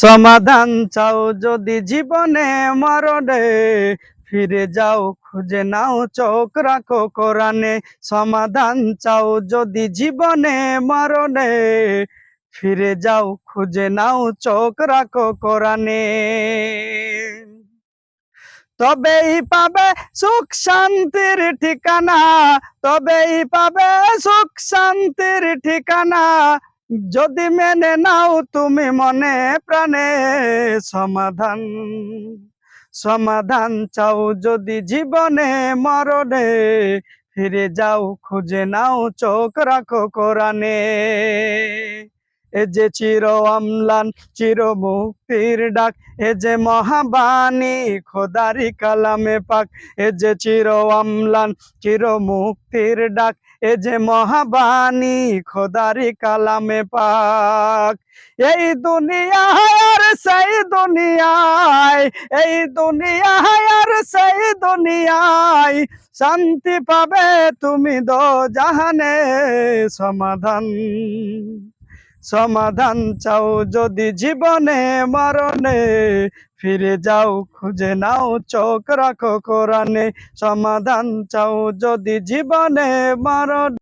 সমাধান চাও যদি জীবনে মরণে, ফিরে যাও খুঁজে নাও চোখ রাখো কোরআনে। সমাধান চাও যদি জীবনে মরণে, ফিরে যাও খুঁজে নাও চোখ রাখো কোরআনে। তবেই পাবে সুখ শান্তির ঠিকানা, তবেই পাবে সুখ শান্তির ঠিকানা, যদি মেনে নাও তুমি মনে প্রাণে। সমাধান সমাধান চাও যদি জীবনে মরণে, ফিরে যাও খুঁজে নাও চোখ রাখো কোরআনে। এ যে চির অম্লান চির মুক্তির ডাক, এ যে মহাবাণী খোদারি কালামে পাক। এ যে চির অম্লান চির মুক্তির ডাক, এ যে মহাবাণী খোদারি কালামে পাক। এই দুনিয়ায় আর সেই দুনিয়ায়, এই দুনিয়ায় আর সেই দুনিয়ায়, শান্তি পাবে তুমি দোজাহানে। সমাধান সমাধান চাও যদি জীবনে মরণে, ফিরে যাও খুঁজে নাও চোখ রাখো কোরআনে। সমাধান চাও যদি জীবনে মরণে।